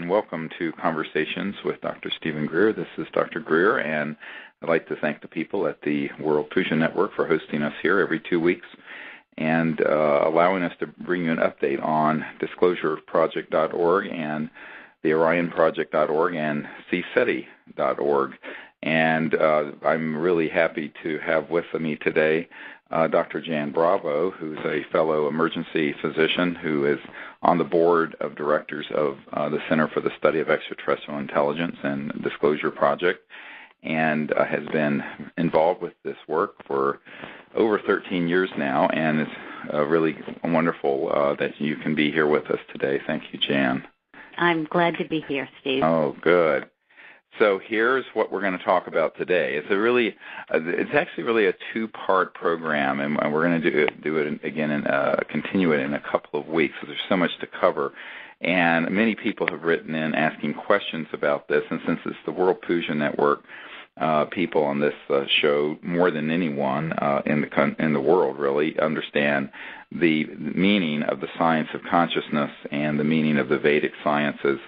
and welcome to Conversations with Dr. Steven Greer. This is Dr. Greer, and I'd like to thank the people at the World Puja Network for hosting us here every 2 weeks and allowing us to bring you an update on disclosureproject.org and the orionproject.org and CSETI.org. And I'm really happy to have with me today Dr. Jan Bravo, who's a fellow emergency physician who is on the board of directors of the Center for the Study of Extraterrestrial Intelligence and Disclosure Project, and has been involved with this work for over 13 years now, and it's really wonderful that you can be here with us today. Thank you, Jan. I'm glad to be here, Steve. Oh, good. So here's what we're going to talk about today. It's actually really a two-part program, and we're going to do it again and continue it in a couple of weeks. So there's so much to cover, and many people have written in asking questions about this. And since it's the World Puja Network, people on this show more than anyone in the world really understand the meaning of the science of consciousness and the meaning of the Vedic sciences.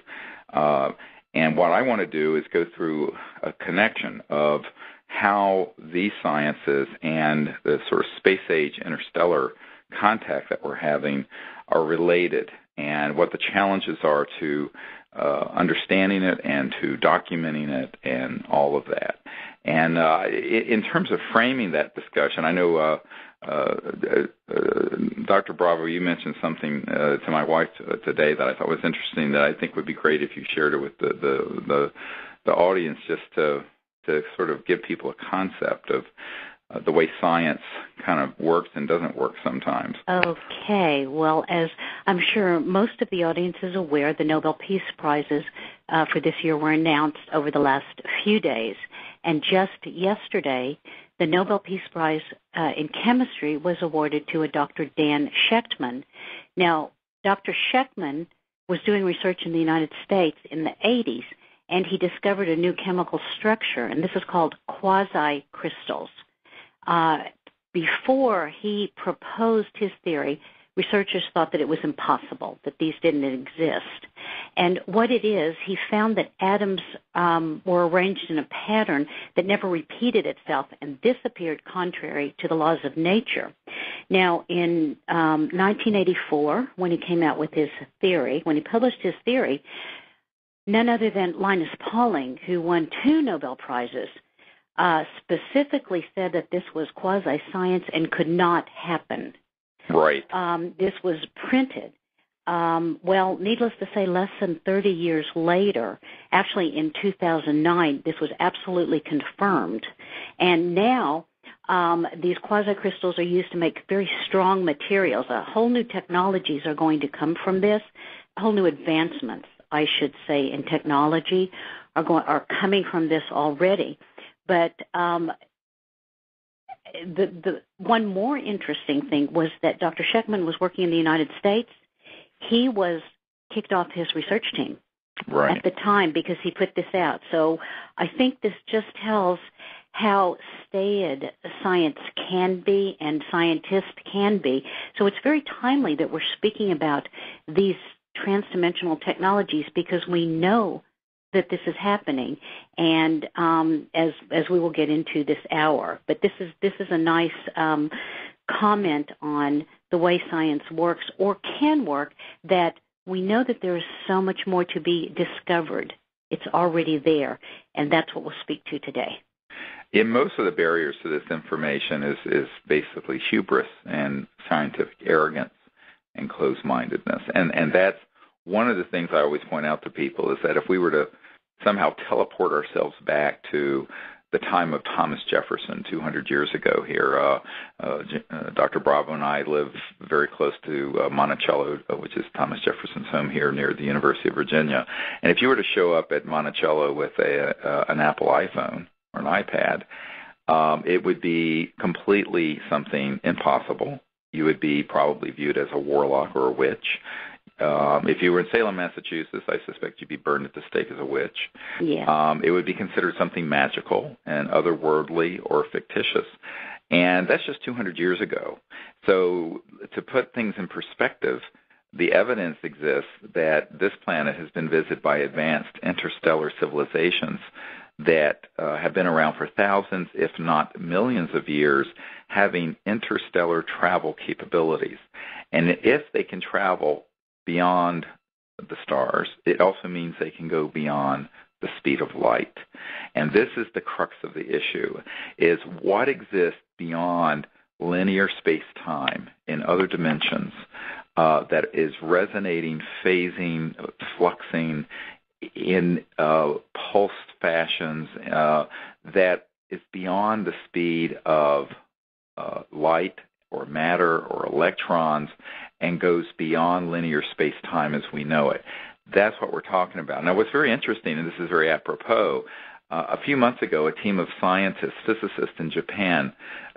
And what I want to do is go through a connection of how these sciences and the sort of space-age interstellar contact that we're having are related, and what the challenges are to understanding it and to documenting it and all of that. And in terms of framing that discussion, I know Dr. Bravo, you mentioned something to my wife today that I thought was interesting that I think would be great if you shared it with the audience, just to sort of give people a concept of the way science kind of works and doesn't work sometimes. Okay. Well, as I'm sure most of the audience is aware, the Nobel Peace Prizes for this year were announced over the last few days. And just yesterday, the Nobel Peace Prize in Chemistry was awarded to a Dr. Dan Shechtman. Now, Dr. Shechtman was doing research in the United States in the 80s, and he discovered a new chemical structure, and this is called quasi-crystals. Before he proposed his theory, researchers thought that it was impossible, that these didn't exist. And what it is, he found that atoms were arranged in a pattern that never repeated itself, and this appeared contrary to the laws of nature. Now, in 1984, when he came out with his theory, when he published his theory, none other than Linus Pauling, who won 2 Nobel Prizes, specifically said that this was quasi-science and could not happen. Right. This was printed. Well, needless to say, less than 30 years later, actually in 2009, this was absolutely confirmed. And now these quasi-crystals are used to make very strong materials. Whole new technologies are going to come from this. Whole new advancements, I should say, in technology are coming from this already. But the one more interesting thing was that Dr. Shechtman was working in the United States. He was kicked off his research team at the time because he put this out. So I think this just tells how staid science can be and scientists can be. So it's very timely that we're speaking about these transdimensional technologies because we know that this is happening, and as we will get into this hour. But this is a nice comment on the way science works or can work, that we know that there is so much more to be discovered. It's already there, and that's what we'll speak to today. Yeah, most of the barriers to this information is basically hubris and scientific arrogance and closed-mindedness. And that's one of the things I always point out to people, is that if we were to somehow teleport ourselves back to the time of Thomas Jefferson 200 years ago here, Dr. Bravo and I live very close to Monticello, which is Thomas Jefferson's home here near the University of Virginia. And if you were to show up at Monticello with an Apple iPhone or an iPad, it would be completely something impossible. You would be probably viewed as a warlock or a witch. If you were in Salem, Massachusetts, I suspect you'd be burned at the stake as a witch. Yeah. It would be considered something magical and otherworldly or fictitious. And that's just 200 years ago. So to put things in perspective, the evidence exists that this planet has been visited by advanced interstellar civilizations that have been around for thousands, if not millions of years, having interstellar travel capabilities. And if they can travel beyond the stars, it also means they can go beyond the speed of light. And this is the crux of the issue, is what exists beyond linear space-time in other dimensions that is resonating, phasing, fluxing in pulsed fashions that is beyond the speed of light or matter or electrons and goes beyond linear space-time as we know it. That's what we're talking about. Now, what's very interesting, and this is very apropos, a few months ago, a team of scientists, physicists in Japan,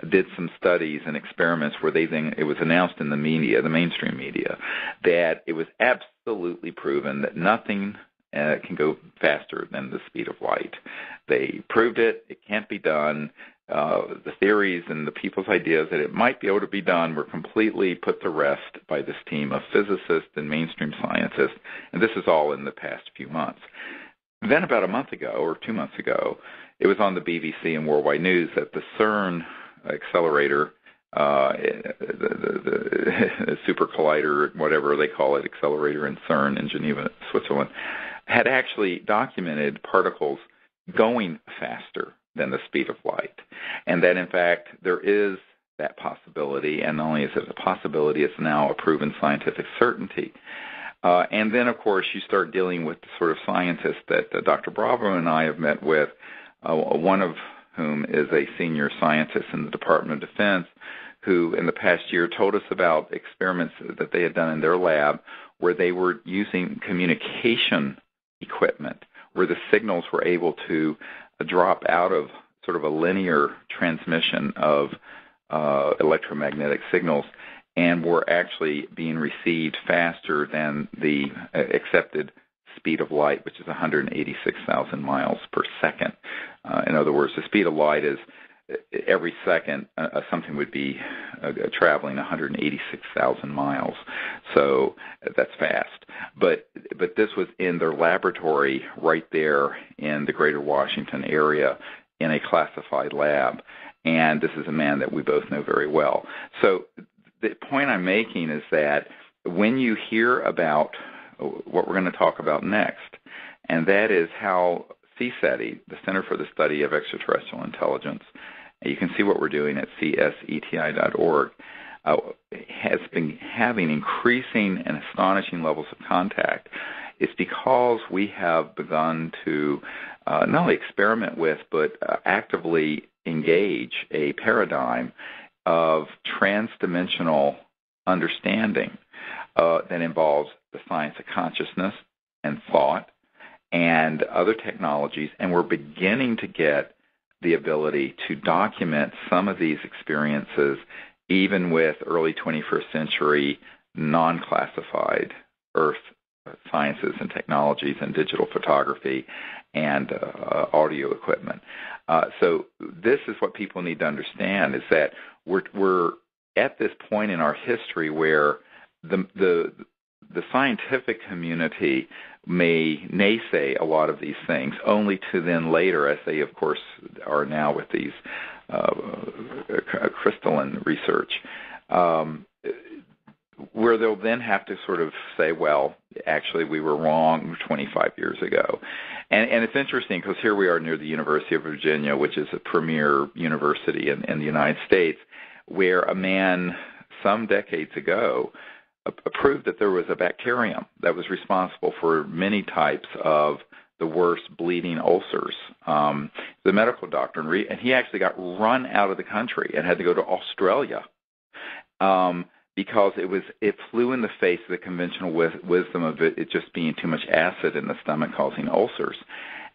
did some studies and experiments where it was announced in the media, the mainstream media, that it was absolutely proven that nothing can go faster than the speed of light. They proved it. It can't be done. The theories and the people's ideas that it might be able to be done were completely put to rest by this team of physicists and mainstream scientists, and this is all in the past few months. Then about a month ago or 2 months ago, it was on the BBC and Worldwide News that the CERN accelerator, the super collider, whatever they call it, accelerator in CERN in Geneva, Switzerland, had actually documented particles going faster than the speed of light. And that, in fact, there is that possibility, and not only is it a possibility, it's now a proven scientific certainty. And then, of course, you start dealing with the sort of scientists that Dr. Bravo and I have met with, one of whom is a senior scientist in the Department of Defense, who in the past year told us about experiments that they had done in their lab where they were using communication equipment, where the signals were able to drop out of sort of a linear transmission of electromagnetic signals and were actually being received faster than the accepted speed of light, which is 186,000 miles per second. In other words, the speed of light is every second something would be traveling 186,000 miles. So that's fast. But this was in their laboratory right there in the greater Washington area in a classified lab. And this is a man that we both know very well. So the point I'm making is that when you hear about what we're going to talk about next, and that is how CSETI, the Center for the Study of Extraterrestrial Intelligence, and you can see what we're doing at CSETI.org, has been having increasing and astonishing levels of contact. It's because we have begun to not only experiment with, but actively engage a paradigm of transdimensional understanding that involves the science of consciousness and thought and other technologies, and we're beginning to get the ability to document some of these experiences even with early 21st century non-classified Earth sciences and technologies and digital photography and audio equipment. So this is what people need to understand, is that we're at this point in our history where the scientific community may naysay a lot of these things, only to then later, as they of course are now with these crystalline research, where they'll then have to sort of say, well, actually we were wrong 25 years ago. And it's interesting because here we are near the University of Virginia, which is a premier university in the United States, where a man some decades ago proved that there was a bacterium that was responsible for many types of the worst bleeding ulcers. The medical doctor, and he actually got run out of the country and had to go to Australia because it flew in the face of the conventional wisdom of it just being too much acid in the stomach causing ulcers.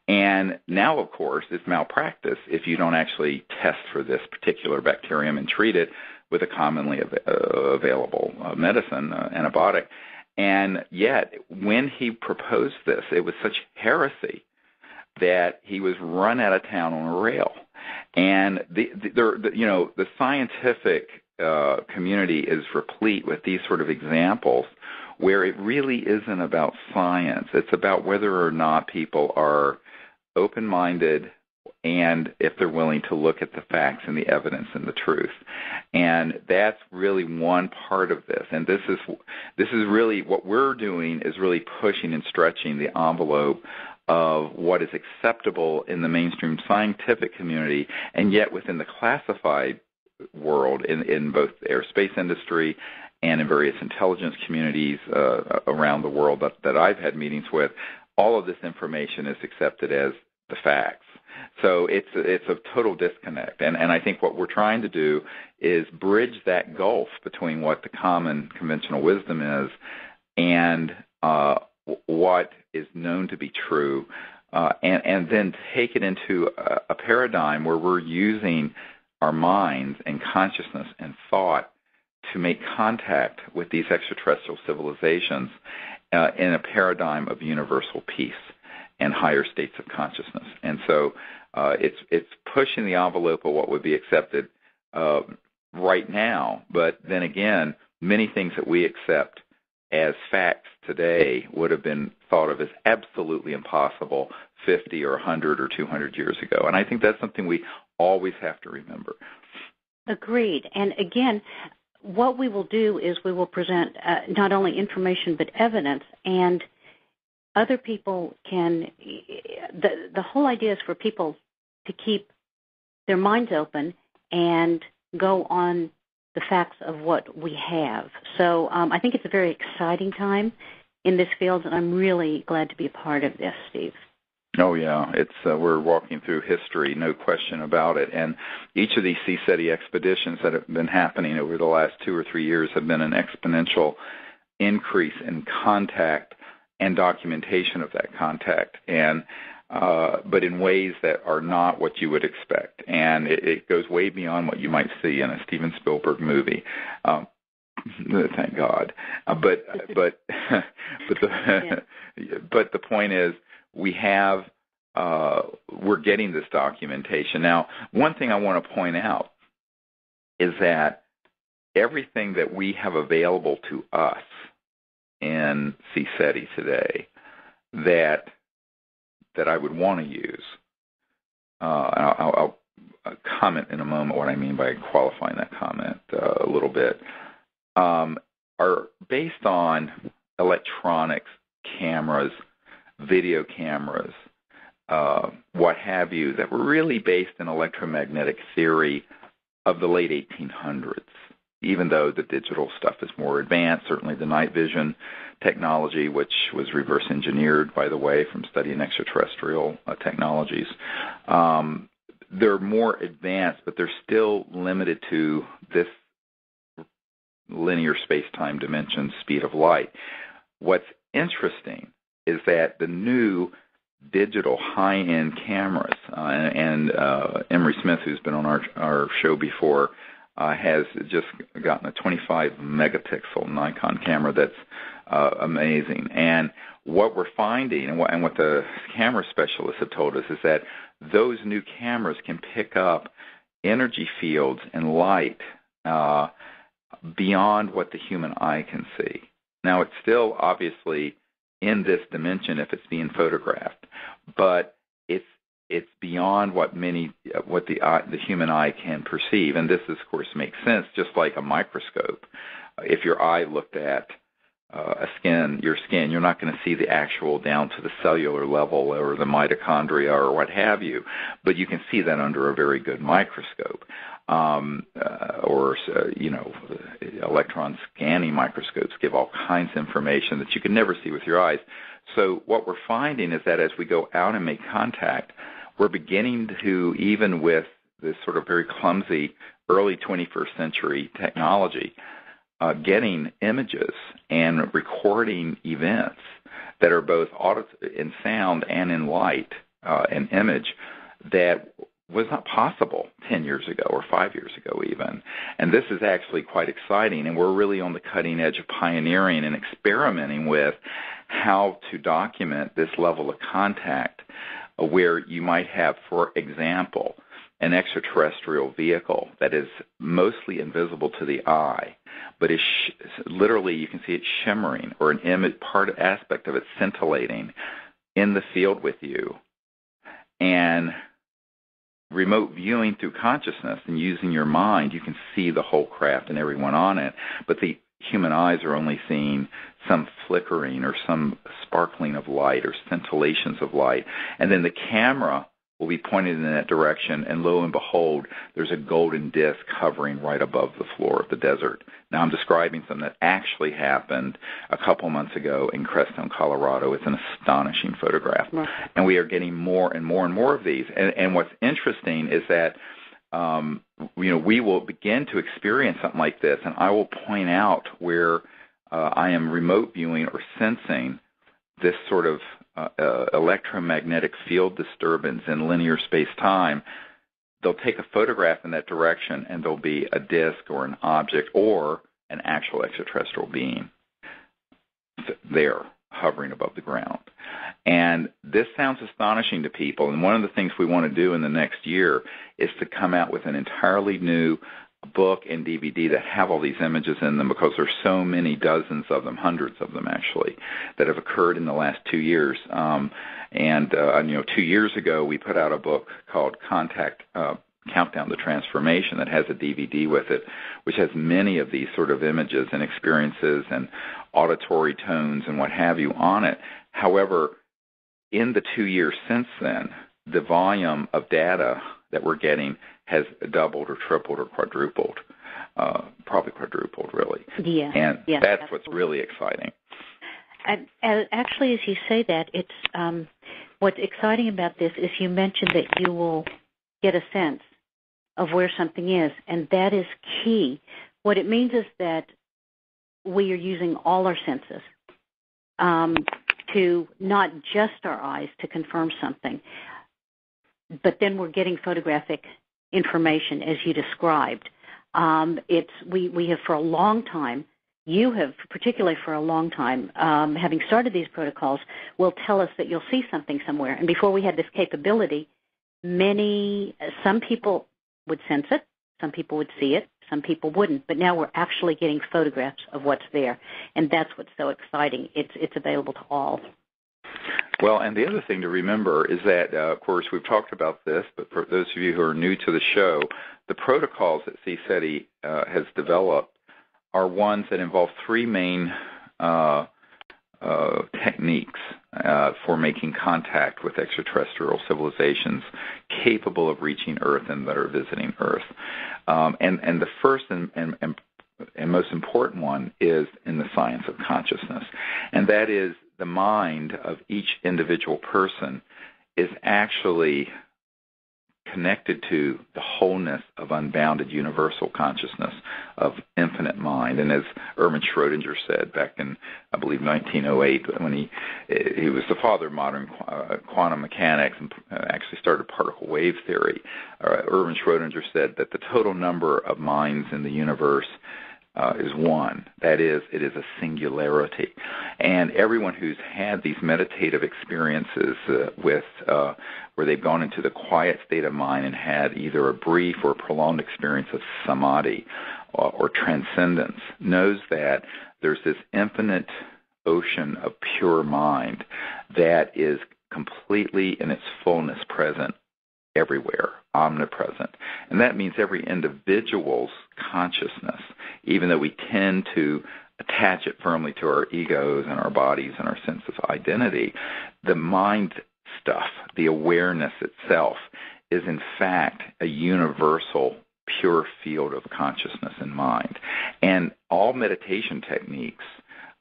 And now, of course, it's malpractice if you don't actually test for this particular bacterium and treat it with a commonly available medicine, antibiotic. And yet, when he proposed this, it was such heresy that he was run out of town on a rail. And the scientific community is replete with these sort of examples where it really isn't about science. It's about whether or not people are open-minded and if they're willing to look at the facts and the evidence and the truth. And that's really one part of this. And this is really what we're doing, is really pushing and stretching the envelope of what is acceptable in the mainstream scientific community, and yet within the classified world, in both the aerospace industry and in various intelligence communities around the world that I've had meetings with, all of this information is accepted as the facts. So it's a total disconnect. And I think what we're trying to do is bridge that gulf between what the common conventional wisdom is and what is known to be true, and then take it into a paradigm where we're using our minds and consciousness and thought to make contact with these extraterrestrial civilizations in a paradigm of universal peace and higher states of consciousness. And so it's pushing the envelope of what would be accepted right now. But then again, many things that we accept as facts today would have been thought of as absolutely impossible 50 or 100 or 200 years ago. And I think that's something we always have to remember. Agreed. And again, what we will do is we will present not only information but evidence, and other people can, the whole idea is for people to keep their minds open and go on the facts of what we have. So I think it's a very exciting time in this field, and I'm really glad to be a part of this, Steve. Oh, yeah. It's we're walking through history, no question about it. And each of these CSETI expeditions that have been happening over the last 2 or 3 years have been an exponential increase in contact and documentation of that contact, and but in ways that are not what you would expect. And it goes way beyond what you might see in a Steven Spielberg movie. Thank God. But the point is, we're getting this documentation. Now, one thing I want to point out is that everything that we have available to us in CSETI today that I would want to use, I'll comment in a moment what I mean by qualifying that comment a little bit, are based on electronics, cameras, video cameras, what have you, that were really based in electromagnetic theory of the late 1800s, even though the digital stuff is more advanced. Certainly the night vision technology, which was reverse engineered, by the way, from studying extraterrestrial technologies. They're more advanced, but they're still limited to this linear space-time dimension speed of light. What's interesting is that the new digital high-end cameras, and Emery Smith, who's been on our show before, has just gotten a 25 megapixel Nikon camera that's amazing. And what we're finding, and what the camera specialists have told us, is that those new cameras can pick up energy fields and light beyond what the human eye can see. Now, it's still obviously in this dimension if it's being photographed, but it's beyond what the human eye can perceive. And this, of course, makes sense, just like a microscope. If your eye looked at your skin, you're not going to see the actual down to the cellular level or the mitochondria or what have you, but you can see that under a very good microscope. Electron scanning microscopes give all kinds of information that you can never see with your eyes. So what we're finding is that as we go out and make contact, we're beginning to, even with this sort of very clumsy early 21st century technology, getting images and recording events that are both in sound and in light and image that was not possible 10 years ago or 5 years ago even. And this is actually quite exciting, and we're really on the cutting edge of pioneering and experimenting with how to document this level of contact, where you might have, for example, an extraterrestrial vehicle that is mostly invisible to the eye, but is literally you can see it shimmering, or an aspect of it scintillating in the field with you. And remote viewing through consciousness and using your mind, you can see the whole craft and everyone on it, but the human eyes are only seeing some flickering or some sparkling of light or scintillations of light. And then the camera will be pointed in that direction, and lo and behold, there's a golden disc hovering right above the floor of the desert. Now, I'm describing something that actually happened a couple months ago in Crestone, Colorado. It's an astonishing photograph. Right. And we are getting more and more and more of these. And what's interesting is that we will begin to experience something like this, and I will point out where I am remote viewing or sensing this sort of electromagnetic field disturbance in linear space-time. They'll take a photograph in that direction, and there'll be a disk or an object or an actual extraterrestrial being there hovering above the ground. And this sounds astonishing to people, and one of the things we want to do in the next year is to come out with an entirely new book and DVD that have all these images in them, because there's so many, dozens of them, hundreds of them actually, that have occurred in the last 2 years. 2 years ago we put out a book called Countdown to Transformation that has a DVD with it, which has many of these sort of images and experiences and auditory tones and what have you on it. However, in the 2 years since then, the volume of data that we're getting has doubled or tripled or quadrupled, probably quadrupled, really. Yeah. And yeah, that's absolutely. What's really exciting. Actually, as you say that, it's what's exciting about this is you mentioned that you will get a sense of where something is, and that is key. What it means is that we are using all our senses to not just our eyes to confirm something, but then we're getting photographic information as you described. We have for a long time, you have particularly for a long time, having started these protocols, will tell us that you'll see something somewhere. And before we had this capability, some people would sense it, some people would see it, some people wouldn't. But now we're actually getting photographs of what's there, and that's what's so exciting. It's available to all. Well, and the other thing to remember is that, of course, we've talked about this, but for those of you who are new to the show, the protocols that CSETI has developed are ones that involve three main techniques for making contact with extraterrestrial civilizations capable of reaching Earth and that are visiting Earth. And the first and most important one is in the science of consciousness, and that is the mind of each individual person is actually connected to the wholeness of unbounded universal consciousness of infinite mind. And as Erwin Schrödinger said back in, I believe, 1908, when he was the father of modern quantum mechanics and actually started particle wave theory, Erwin Schrödinger said that the total number of minds in the universe is one. That is, it is a singularity. And everyone who's had these meditative experiences where they've gone into the quiet state of mind and had either a brief or prolonged experience of samadhi or transcendence knows that there's this infinite ocean of pure mind that is completely in its fullness present everywhere, omnipresent. And that means every individual's consciousness, even though we tend to attach it firmly to our egos and our bodies and our sense of identity, the mind stuff, the awareness itself, is in fact a universal pure field of consciousness and mind. And all meditation techniques,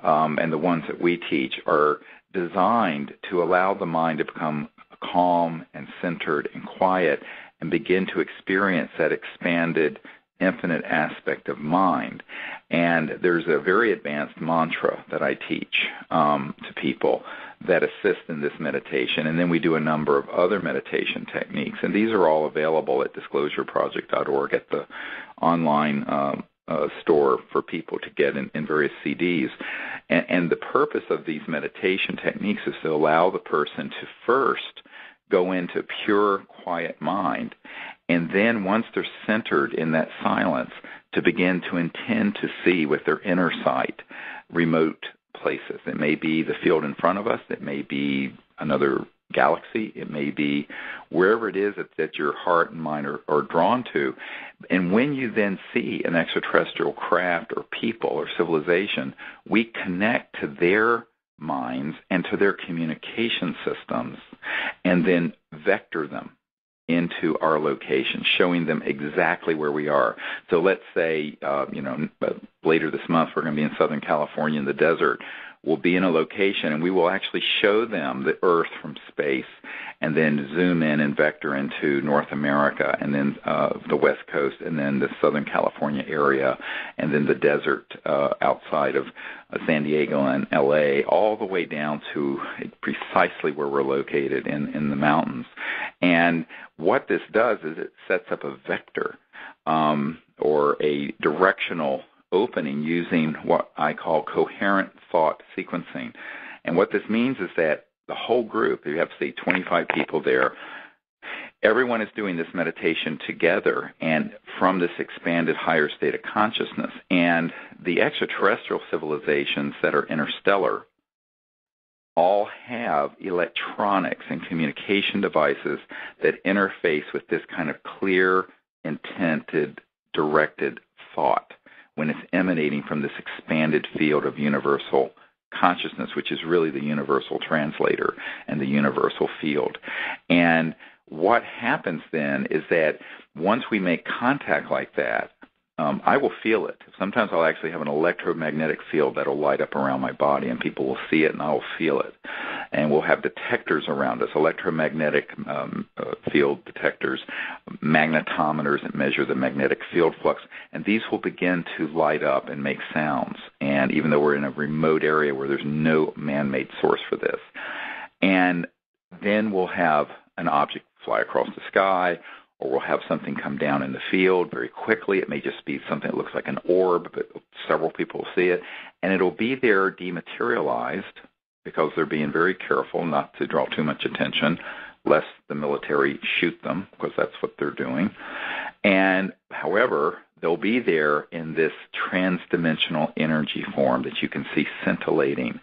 and the ones that we teach, are designed to allow the mind to become calm and centered and quiet and begin to experience that expanded, infinite aspect of mind. And there's a very advanced mantra that I teach to people that assist in this meditation. And then we do a number of other meditation techniques. And these are all available at disclosureproject.org at the online store for people to get in various CDs. And the purpose of these meditation techniques is to allow the person to first go into pure, quiet mind And then once they're centered in that silence, to begin to intend to see with their inner sight remote places. It may be the field in front of us. It may be another galaxy. It may be wherever it is that your heart and mind are drawn to. And when you then see an extraterrestrial craft or people or civilization, we connect to their minds and to their communication systems and then vector them into our location, showing them exactly where we are. So let's say, later this month we're going to be in Southern California in the desert. We'll be in a location and we will actually show them the Earth from space and then zoom in and vector into North America and then the West Coast and then the Southern California area and then the desert outside of San Diego and L.A., all the way down to precisely where we're located in the mountains. And what this does is it sets up a vector or a directional opening using what I call coherent thought sequencing. And what this means is that the whole group, you have, say, 25 people there, everyone is doing this meditation together and from this expanded higher state of consciousness. And the extraterrestrial civilizations that are interstellar all have electronics and communication devices that interface with this kind of clear, intended, directed thought when it's emanating from this expanded field of universal consciousness, which is really the universal translator and the universal field. And what happens then is that once we make contact like that, I will feel it. Sometimes I'll actually have an electromagnetic field that will light up around my body, and people will see it, and I will feel it. And we'll have detectors around us, electromagnetic field detectors, magnetometers that measure the magnetic field flux, and these will begin to light up and make sounds. And even though we're in a remote area where there's no man-made source for this, and then we'll have an object fly across the sky, or we'll have something come down in the field very quickly. It may just be something that looks like an orb, but several people will see it. And it'll be there dematerialized because they're being very careful not to draw too much attention, lest the military shoot them, because that's what they're doing. And, however, they'll be there in this transdimensional energy form that you can see scintillating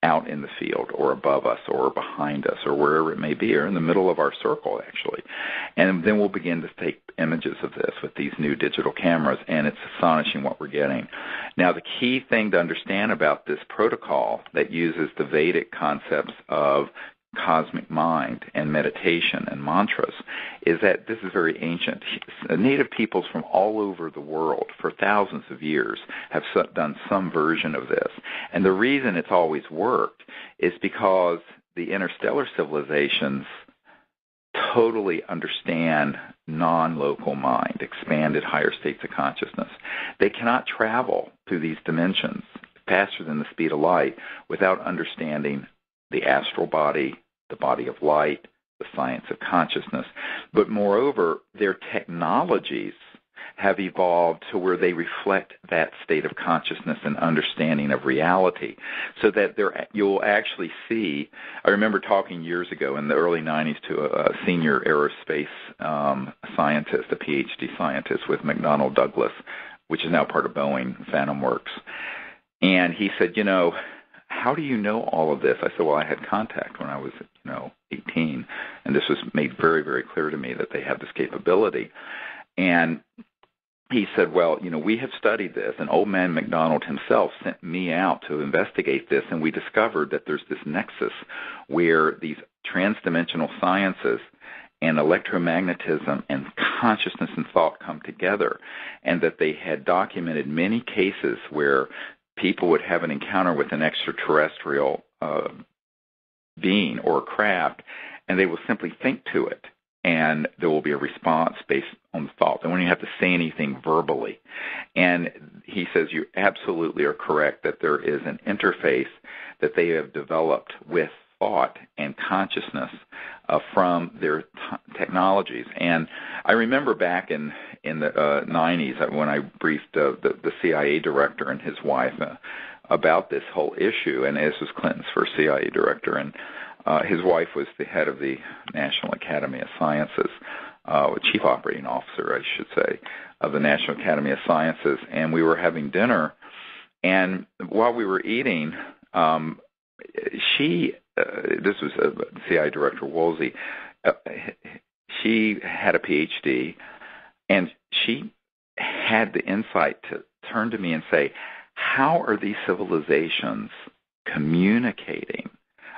out in the field or above us or behind us or wherever it may be, or in the middle of our circle, actually. And then we'll begin to take images of this with these new digital cameras, and it's astonishing what we're getting. Now, the key thing to understand about this protocol that uses the Vedic concepts of cosmic mind and meditation and mantras is that this is very ancient. Native peoples from all over the world for thousands of years have done some version of this. And the reason it's always worked is because the interstellar civilizations totally understand non-local mind, expanded higher states of consciousness. They cannot travel through these dimensions faster than the speed of light without understanding the astral body, the body of light, the science of consciousness. But moreover, their technologies have evolved to where they reflect that state of consciousness and understanding of reality, so that you'll actually see. I remember talking years ago in the early 90s to a senior aerospace scientist, a PhD scientist with McDonnell Douglas, which is now part of Boeing, Phantom Works. And he said, how do you know all of this? I said, well, I had contact when I was, 18, and this was made very, very clear to me that they have this capability. And he said, well, we have studied this, and old man McDonald himself sent me out to investigate this, and we discovered that there's this nexus where these transdimensional sciences and electromagnetism and consciousness and thought come together, and that they had documented many cases where people would have an encounter with an extraterrestrial being or craft, and they will simply think to it, and there will be a response based on the thought. They won't even have to say anything verbally. And he says you absolutely are correct that there is an interface that they have developed with thought and consciousness from their technologies. And I remember back in the 90s when I briefed the CIA director and his wife about this whole issue, and this was Clinton's first CIA director, and his wife was the head of the National Academy of Sciences. chief operating officer, I should say, of the National Academy of Sciences, and we were having dinner. And while we were eating, this was CI Director Woolsey, she had a PhD, and she had the insight to turn to me and say, how are these civilizations communicating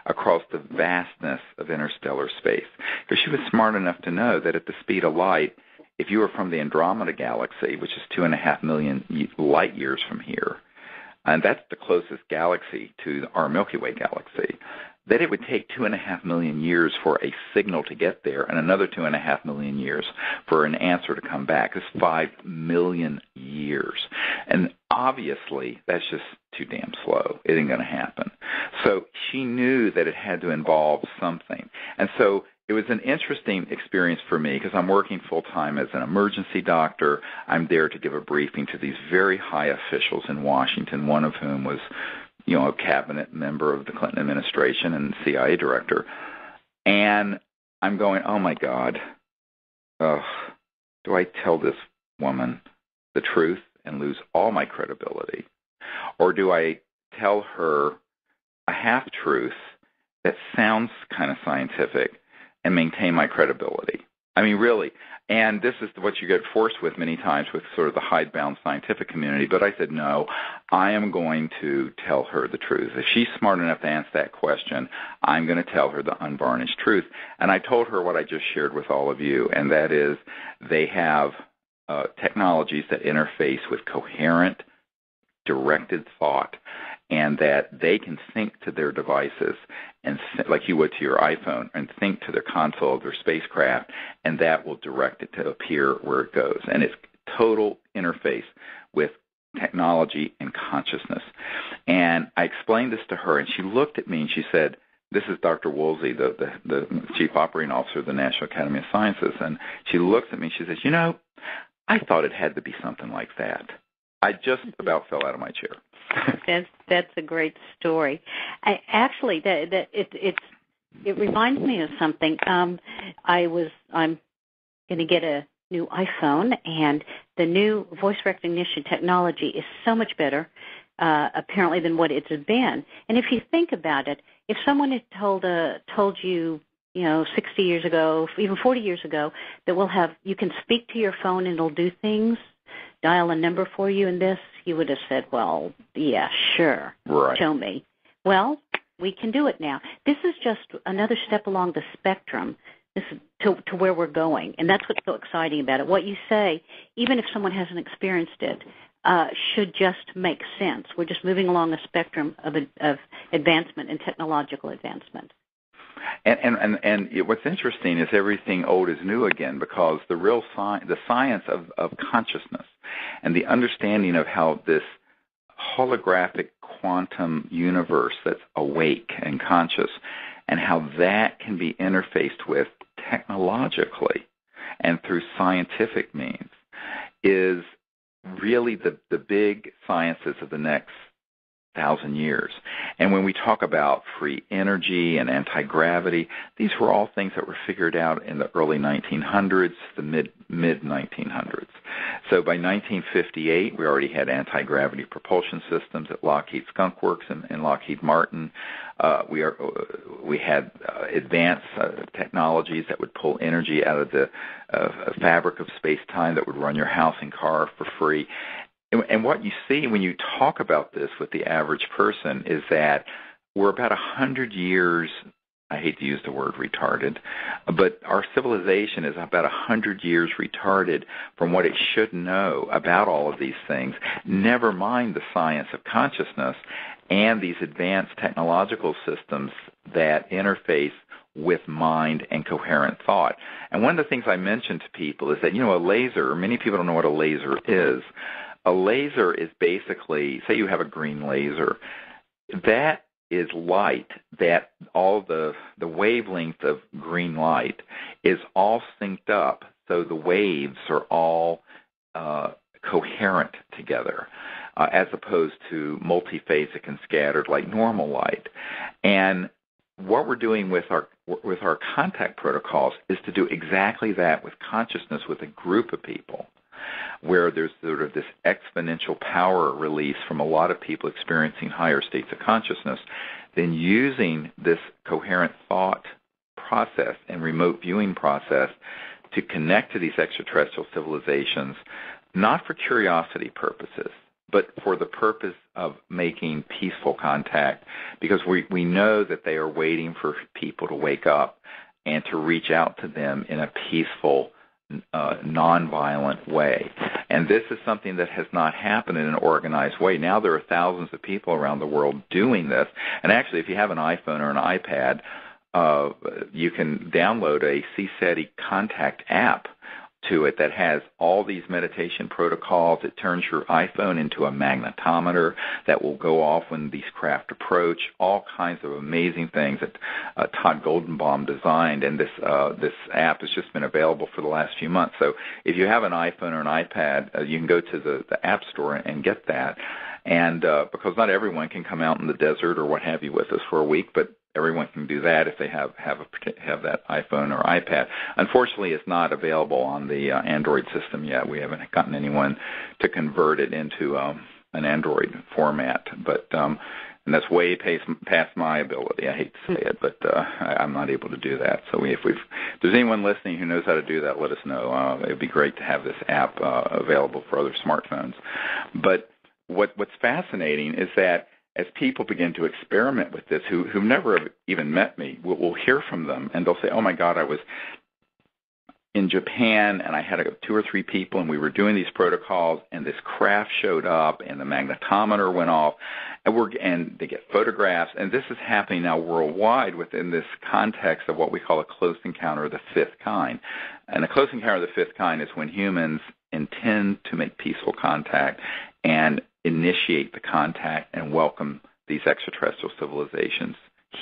across the vastness of interstellar space? Because she was smart enough to know that at the speed of light, if you were from the Andromeda Galaxy, which is 2.5 million light years from here, and that's the closest galaxy to our Milky Way galaxy, that it would take 2.5 million years for a signal to get there and another 2.5 million years for an answer to come back. It's 5 million years. And obviously, that's just too damn slow. It ain't going to happen. So she knew that it had to involve something. And so it was an interesting experience for me because I'm working full-time as an emergency doctor. I'm there to give a briefing to these very high officials in Washington, one of whom was, a cabinet member of the Clinton administration and CIA director. And I'm going, oh, my God, do I tell this woman the truth and lose all my credibility? Or do I tell her a half-truth that sounds kind of scientific and maintain my credibility? I mean, really. And this is what you get forced with many times with sort of the hidebound scientific community. But I said, no, I am going to tell her the truth. If she's smart enough to answer that question, I'm going to tell her the unvarnished truth. And I told her what I just shared with all of you, and that is they have technologies that interface with coherent, directed thought, and that they can sync to their devices, and like you would to your iPhone, and think to their console of their spacecraft, and that will direct it to appear where it goes. And it's total interface with technology and consciousness. And I explained this to her, and she looked at me and she said, this is Dr. Woolsey, the Chief Operating Officer of the National Academy of Sciences, and she looks at me and she says, I thought it had to be something like that. I just about fell out of my chair. That's a great story. It reminds me of something. I'm going to get a new iPhone, and the new voice recognition technology is so much better, apparently, than what it's been. And if you think about it, if someone had told you, 60 years ago, even 40 years ago, that you can speak to your phone and it'll do things, dial a number for you in this, you would have said, well, yeah, sure, right. Show me. Well, we can do it now. This is just another step along the spectrum to where we're going, and that's what's so exciting about it. What you say, even if someone hasn't experienced it, should just make sense. We're just moving along a spectrum of advancement and technological advancement. And what's interesting is everything old is new again, because the science of consciousness and the understanding of how this holographic quantum universe that's awake and conscious, and how that can be interfaced with technologically and through scientific means, is really the big sciences of the next 1,000 years. And when we talk about free energy and anti-gravity, these were all things that were figured out in the early 1900s, the mid-1900s. So by 1958, we already had anti-gravity propulsion systems at Lockheed Skunk Works and Lockheed Martin. We had advanced technologies that would pull energy out of the fabric of space-time that would run your house and car for free. And what you see when you talk about this with the average person is that we're about 100 years, I hate to use the word retarded, but our civilization is about 100 years retarded from what it should know about all of these things, never mind the science of consciousness and these advanced technological systems that interface with mind and coherent thought. And one of the things I mention to people is that, a laser, many people don't know what a laser is. A laser is basically, say you have a green laser, that is light, that all the wavelength of green light is all synced up, so the waves are all coherent together, as opposed to multiphasic and scattered like normal light. And what we're doing with our contact protocols is to do exactly that with consciousness with a group of people, where there's sort of this exponential power release from a lot of people experiencing higher states of consciousness, then using this coherent thought process and remote viewing process to connect to these extraterrestrial civilizations, not for curiosity purposes, but for the purpose of making peaceful contact, because we know that they are waiting for people to wake up and to reach out to them in a peaceful, nonviolent way. And this is something that has not happened in an organized way. Now there are thousands of people around the world doing this. And actually, if you have an iPhone or an iPad, you can download a CSETI contact app to it that has all these meditation protocols. It turns your iPhone into a magnetometer that will go off when these craft approach, all kinds of amazing things that Todd Goldenbaum designed, and this app has just been available for the last few months. So if you have an iPhone or an iPad, you can go to the App Store and get that. And because not everyone can come out in the desert or what have you with us for a week, but everyone can do that if they have that iPhone or iPad. Unfortunately, it's not available on the Android system yet. We haven't gotten anyone to convert it into an Android format, but and that's way past my ability. I hate to say it, but I'm not able to do that. So if there's anyone listening who knows how to do that, let us know. It would be great to have this app available for other smartphones. But what's fascinating is that as people begin to experiment with this, who've never even met me, we'll hear from them, and they'll say, oh, my God, I was in Japan, and I had 2 or 3 people, and we were doing these protocols, and this craft showed up, and the magnetometer went off, and they get photographs, and this is happening now worldwide within this context of what we call a close encounter of the fifth kind. And a close encounter of the fifth kind is when humans intend to make peaceful contact and initiate the contact and welcome these extraterrestrial civilizations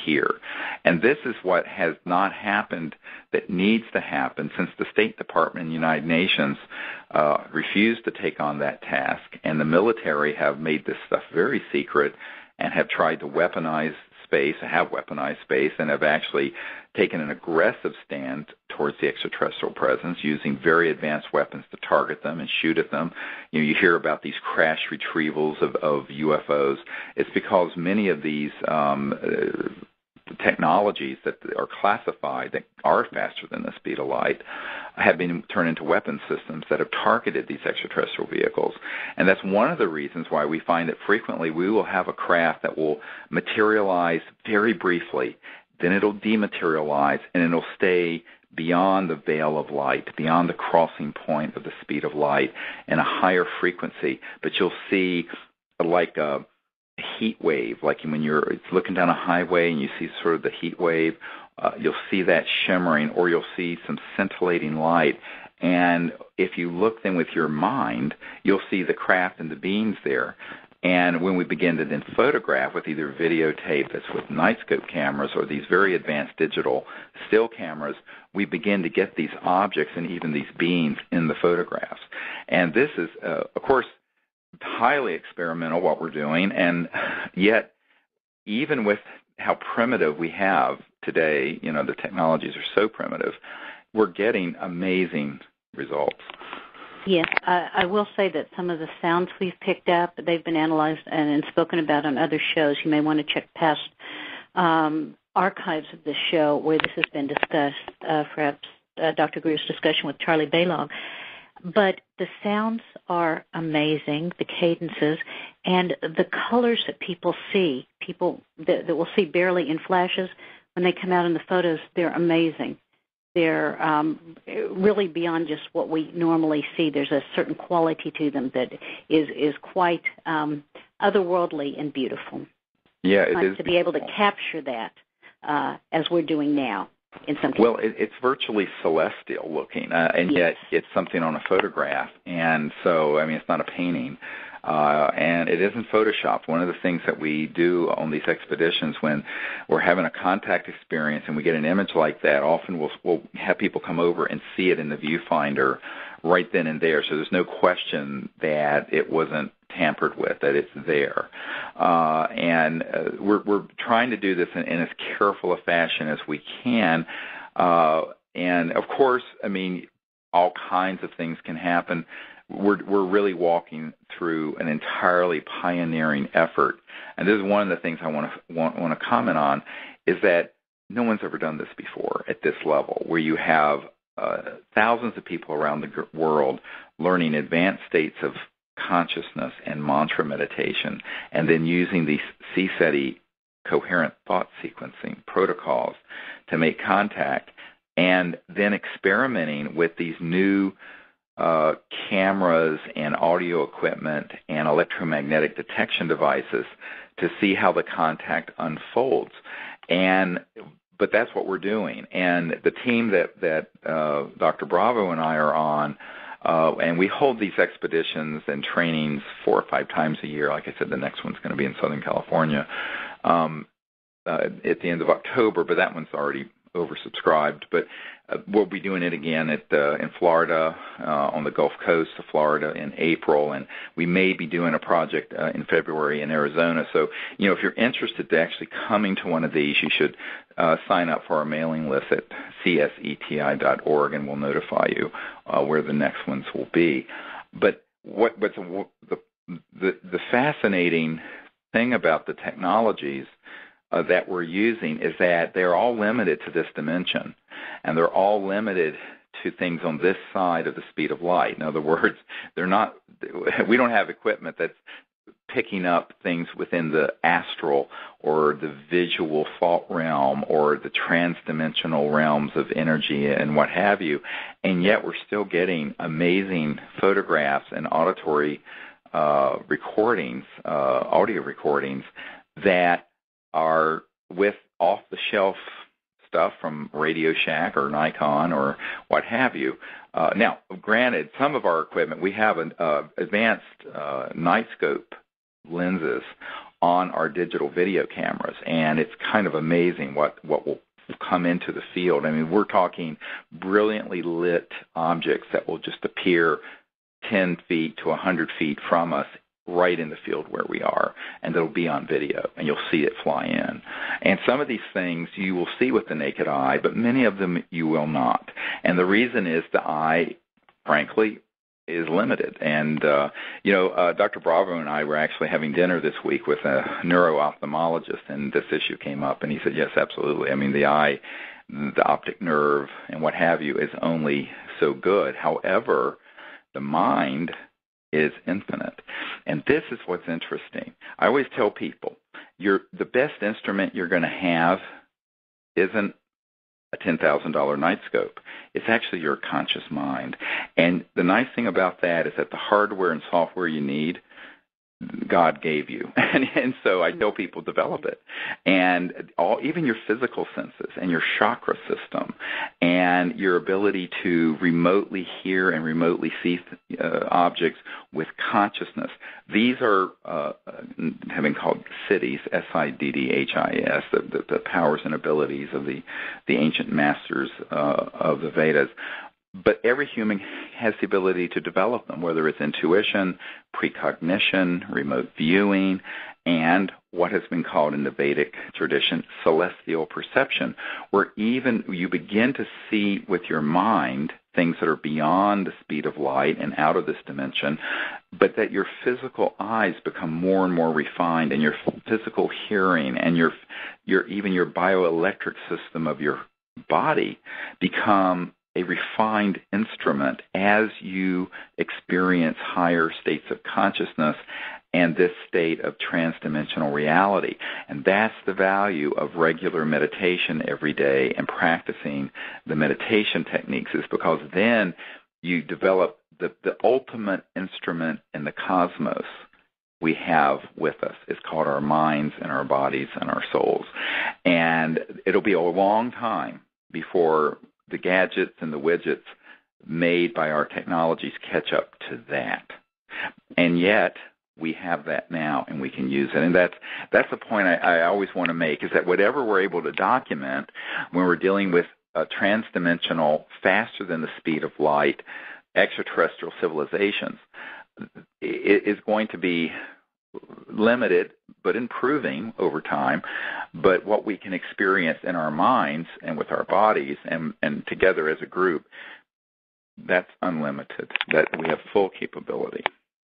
here. And this is what has not happened that needs to happen since the State Department and the United Nations refused to take on that task. And the military have made this stuff very secret and have tried to weaponize space, and have actually taken an aggressive stand towards the extraterrestrial presence, using very advanced weapons to target them and shoot at them. You hear about these crash retrievals of UFOs. It's because many of these technologies that are classified, that are faster than the speed of light, have been turned into weapon systems that have targeted these extraterrestrial vehicles. And that's one of the reasons why we find that frequently we will have a craft that will materialize very briefly, then it'll dematerialize, and it'll stay beyond the veil of light, beyond the crossing point of the speed of light, in a higher frequency. But you'll see like a heat wave, like when you're looking down a highway and you see sort of the heat wave, you'll see that shimmering, or you'll see some scintillating light. And if you look then with your mind, you'll see the craft and the beings there. And when we begin to then photograph with either videotape that's with night scope cameras or these very advanced digital still cameras, we begin to get these objects and even these beings in the photographs. And this is, of course, highly experimental, what we're doing, and yet even with how primitive we have today, the technologies are so primitive, we're getting amazing results. Yes, I will say that some of the sounds we've picked up, they've been analyzed and spoken about on other shows. You may want to check past archives of this show where this has been discussed, perhaps Dr. Greer's discussion with Charlie Balog. But the sounds are amazing, the cadences, and the colors that people see, that will see barely in flashes, when they come out in the photos, they're amazing. They're really beyond just what we normally see. There's a certain quality to them that is quite otherworldly and beautiful. Yeah, it is. To be able to capture that as we're doing now. In some cases. Well, it's virtually celestial looking, and yet it's something on a photograph. And so, it's not a painting. And it isn't photoshopped. One of the things that we do on these expeditions when we're having a contact experience and we get an image like that, often we'll have people come over and see it in the viewfinder right then and there. So there's no question that it wasn't tampered with, that it's there. And we're trying to do this in as careful a fashion as we can. And, of course, I mean, all kinds of things can happen. We're really walking through an entirely pioneering effort. And this is one of the things I want to comment on, is that no one's ever done this before at this level, where you have thousands of people around the world learning advanced states of consciousness and mantra meditation, and then using these CSETI coherent thought sequencing protocols to make contact, and then experimenting with these new cameras and audio equipment and electromagnetic detection devices to see how the contact unfolds. But that's what we're doing. And the team that Dr. Bravo and I are on, and we hold these expeditions and trainings 4 or 5 times a year. Like I said, the next one's going to be in Southern California at the end of October, but that one's already oversubscribed. But we'll be doing it again in Florida, on the Gulf Coast of Florida in April, and we may be doing a project in February in Arizona. So, if you're interested to actually coming to one of these, you should sign up for our mailing list at CSETI.org, and we'll notify you where the next ones will be. But what's the fascinating thing about the technologies that we're using is that they're all limited to this dimension, and they're all limited to things on this side of the speed of light. In other words, we don't have equipment that's picking up things within the astral or the visual thought realm or the transdimensional realms of energy and what have you, and yet we're still getting amazing photographs and auditory recordings, audio recordings that are with off-the-shelf stuff from Radio Shack or Nikon or what have you. Now, granted, some of our equipment, we have an advanced night scope lenses on our digital video cameras, and it's kind of amazing what will come into the field. I mean, we're talking brilliantly lit objects that will just appear 10 feet to 100 feet from us, right in the field where we are, and it'll be on video, and you'll see it fly in. And some of these things you will see with the naked eye, but many of them you will not. And the reason is the eye, frankly, is limited. And, Dr. Bravo and I were actually having dinner this week with a neuro-ophthalmologist, and this issue came up, and he said, yes, absolutely. I mean, the eye, the optic nerve, and what have you is only so good. However, the mind is infinite. And this is what's interesting. I always tell people, the best instrument you're going to have isn't a $10,000 night scope. It's actually your conscious mind. And the nice thing about that is that the hardware and software you need, God gave you. And so I tell people, develop it. And even your physical senses and your chakra system and your ability to remotely hear and remotely see objects with consciousness. These are have been called siddhis, S-I-D-D-H-I-S, the powers and abilities of the ancient masters of the Vedas. But every human has the ability to develop them, whether it's intuition, precognition, remote viewing, and what has been called in the Vedic tradition celestial perception, where even you begin to see with your mind things that are beyond the speed of light and out of this dimension, but that your physical eyes become more and more refined, and your physical hearing and your even your bioelectric system of your body become a refined instrument as you experience higher states of consciousness and this state of transdimensional reality. And that's the value of regular meditation every day and practicing the meditation techniques, is because then you develop the ultimate instrument in the cosmos we have with us. It's called our minds and our bodies and our souls. And it'll be a long time before the gadgets and the widgets made by our technologies catch up to that. And yet, we have that now, and we can use it. And that's the point I always want to make, is that whatever we're able to document when we're dealing with a transdimensional, faster than the speed of light, extraterrestrial civilizations is going to be limited but improving over time. But what we can experience in our minds and with our bodies and together as a group, that's unlimited, that we have full capability.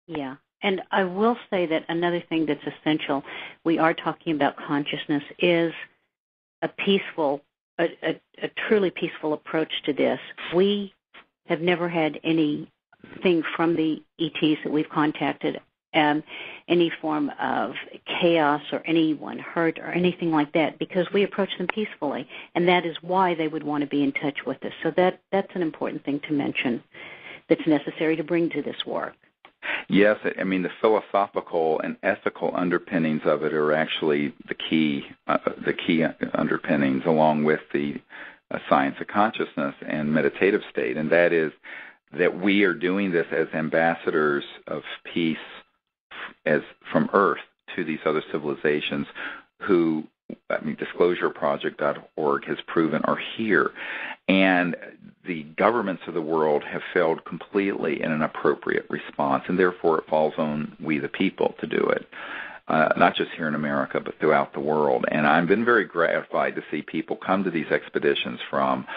Yeah. And I will say that another thing that's essential, we are talking about consciousness, is a peaceful, a truly peaceful approach to this. We have never had anything from the ETs that we've contacted, any form of chaos or anyone hurt or anything like that, because we approach them peacefully, and that is why they would want to be in touch with us. So that's an important thing to mention that's necessary to bring to this work. Yes, I mean, the philosophical and ethical underpinnings of it are actually the key underpinnings, along with the science of consciousness and meditative state, and that is that we are doing this as ambassadors of peace as from Earth to these other civilizations who, disclosureproject.org has proven are here. And the governments of the world have failed completely in an appropriate response, and therefore it falls on we the people to do it, not just here in America, but throughout the world. And I've been very gratified to see people come to these expeditions from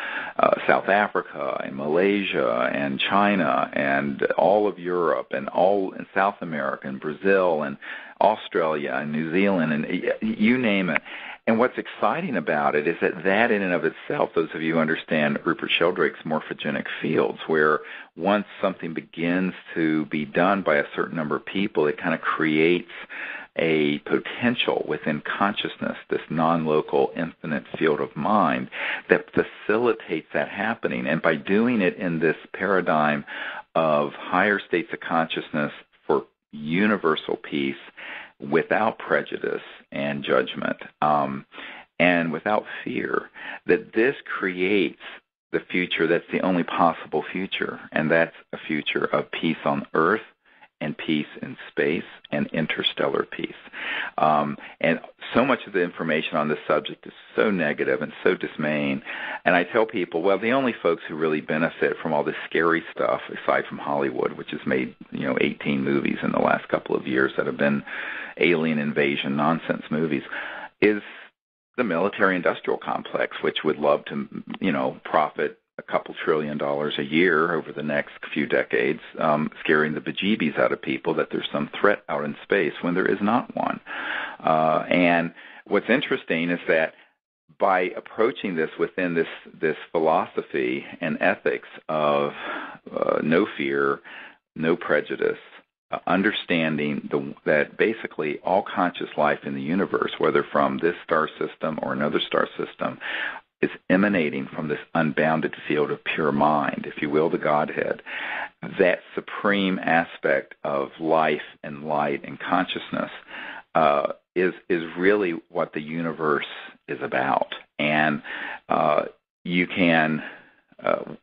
South Africa and Malaysia and China and all of Europe and all in South America and Brazil and Australia and New Zealand and you name it. And what's exciting about it is that in and of itself, those of you who understand Rupert Sheldrake's morphogenic fields, where once something begins to be done by a certain number of people, it kind of creates a potential within consciousness, this non-local infinite field of mind that facilitates that happening. And by doing it in this paradigm of higher states of consciousness for universal peace, without prejudice and judgment, and without fear, that this creates the future that's the only possible future, and that's a future of peace on Earth and peace in space and interstellar peace. And so much of the information on this subject is so negative and so dismaying. And I tell people, well, the only folks who really benefit from all this scary stuff, aside from Hollywood, which has made 18 movies in the last couple of years that have been alien invasion nonsense movies, is the military-industrial complex, which would love to, profit a couple $1 trillion a year over the next few decades, scaring the bejeebies out of people that there's some threat out in space when there is not one. And what's interesting is that by approaching this within this philosophy and ethics of no fear, no prejudice, understanding that basically all conscious life in the universe, whether from this star system or another star system, is emanating from this unbounded field of pure mind, if you will, the Godhead. That supreme aspect of life and light and consciousness is really what the universe is about. And you can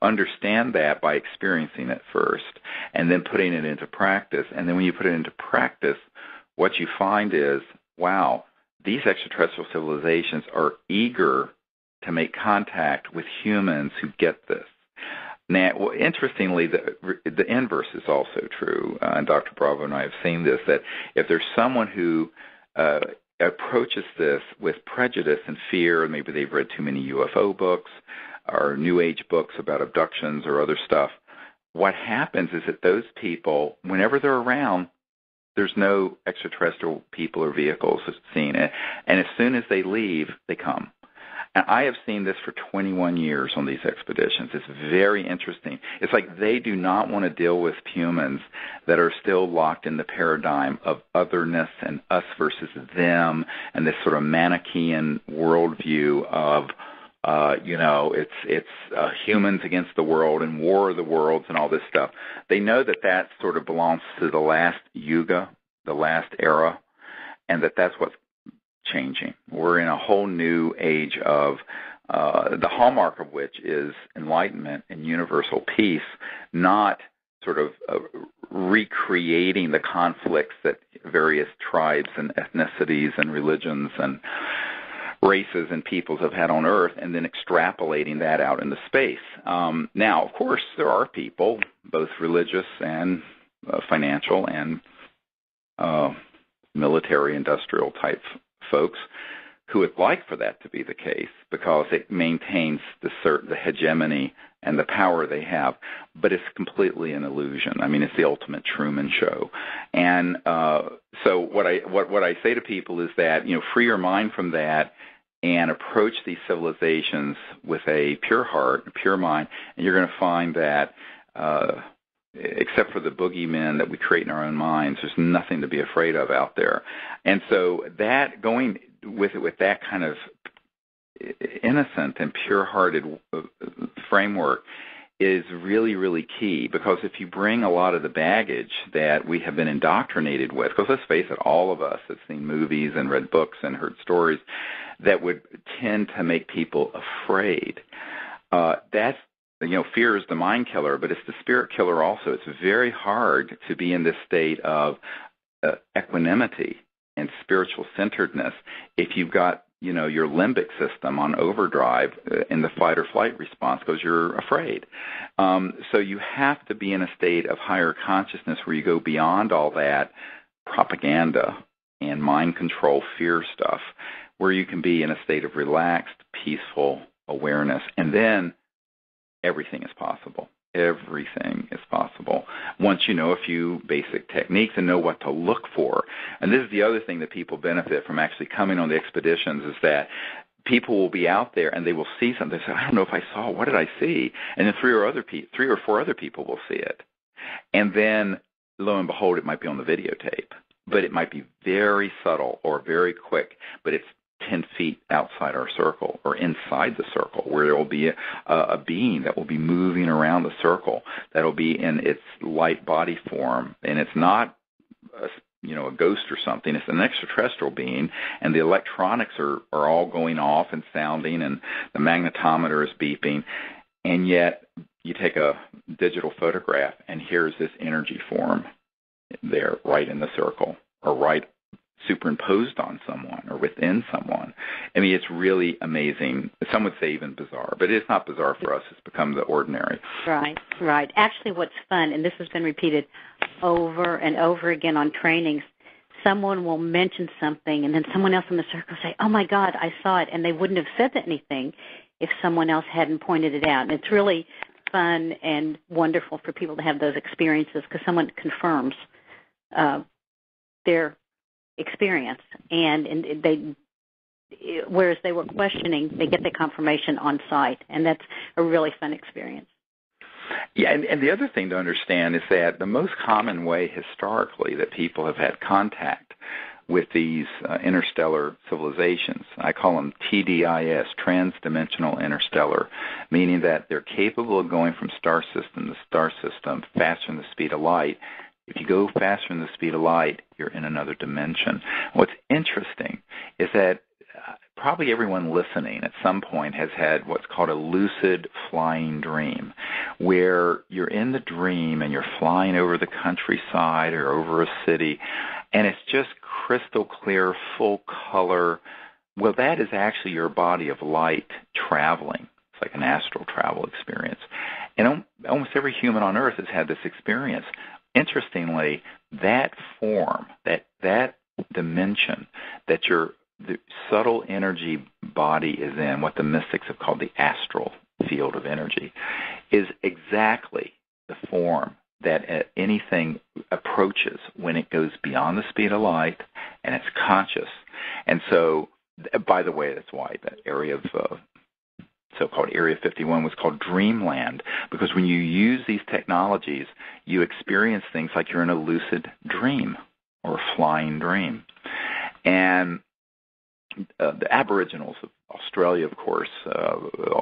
understand that by experiencing it first and then putting it into practice. And then when you put it into practice, what you find is, wow, these extraterrestrial civilizations are eager to make contact with humans who get this. Now, interestingly, the inverse is also true, and Dr. Bravo and I have seen this, that if there's someone who approaches this with prejudice and fear, and maybe they've read too many UFO books or New Age books about abductions or other stuff, what happens is that those people, whenever they're around, there's no extraterrestrial people or vehicles seen. And as soon as they leave, they come. And I have seen this for 21 years on these expeditions. It's very interesting. It's like they do not want to deal with humans that are still locked in the paradigm of otherness and us versus them and this sort of Manichaean worldview of, it's humans against the world and war of the worlds and all this stuff. They know that sort of belongs to the last yuga, the last era, and that's what's changing. We're in a whole new age of the hallmark of which is enlightenment and universal peace, not sort of recreating the conflicts that various tribes and ethnicities and religions and races and peoples have had on Earth, and then extrapolating that out into space. Now, of course, there are people, both religious and financial and military, industrial type folks, who would like for that to be the case because it maintains the hegemony and the power they have, but it's completely an illusion. I mean, it's the ultimate Truman Show. And so what I say to people is that, free your mind from that and approach these civilizations with a pure heart, a pure mind, and you're going to find that except for the boogeymen that we create in our own minds, there's nothing to be afraid of out there. And so that going with that kind of innocent and pure-hearted framework is really, really key, because if you bring a lot of the baggage that we have been indoctrinated with, because let's face it, all of us have seen movies and read books and heard stories that would tend to make people afraid. That's, fear is the mind killer, but it's the spirit killer also. It's very hard to be in this state of equanimity and spiritual centeredness if you've got your limbic system on overdrive in the fight or flight response because you're afraid. So you have to be in a state of higher consciousness where you go beyond all that propaganda and mind control fear stuff, where you can be in a state of relaxed, peaceful awareness, and then everything is possible. Everything is possible once you know a few basic techniques and know what to look for. And this is the other thing that people benefit from actually coming on the expeditions, is that people will be out there and they will see something. They say, I don't know if I saw, what did I see? And then three or four other people will see it. And then, lo and behold, it might be on the videotape. But it might be very subtle or very quick, but it's 10 feet outside our circle or inside the circle, where there will be a being that will be moving around the circle that will be in its light body form. And it's not a ghost or something. It's an extraterrestrial being, and the electronics are all going off and sounding, and the magnetometer is beeping. And yet you take a digital photograph, and here's this energy form there right in the circle, or right superimposed on someone or within someone. I mean, it's really amazing. Some would say even bizarre, but it's not bizarre for us. It's become the ordinary. Right. Actually, what's fun, and this has been repeated over and over again on trainings, someone will mention something, and then someone else in the circle will say, oh, my God, I saw it, and they wouldn't have said anything if someone else hadn't pointed it out. And it's really fun and wonderful for people to have those experiences because someone confirms their experience, and they, whereas they were questioning, they get the confirmation on site, and that's a really fun experience. Yeah, and the other thing to understand is that the most common way historically that people have had contact with these interstellar civilizations, I call them TDIS, transdimensional interstellar, meaning that they're capable of going from star system to star system faster than the speed of light. If you go faster than the speed of light, you're in another dimension. What's interesting is that probably everyone listening at some point has had what's called a lucid flying dream, where you're in the dream and you're flying over the countryside or over a city, and it's just crystal clear, full color. Well, that is actually your body of light traveling. It's like an astral travel experience. And almost every human on Earth has had this experience. Interestingly, that form, that dimension that the subtle energy body is in, what the mystics have called the astral field of energy, is exactly the form that anything approaches when it goes beyond the speed of light and it's conscious. And so, by the way, that's why that area of so-called Area 51 was called Dreamland, because when you use these technologies, you experience things like you're in a lucid dream or a flying dream. And the Aboriginals of Australia, of course,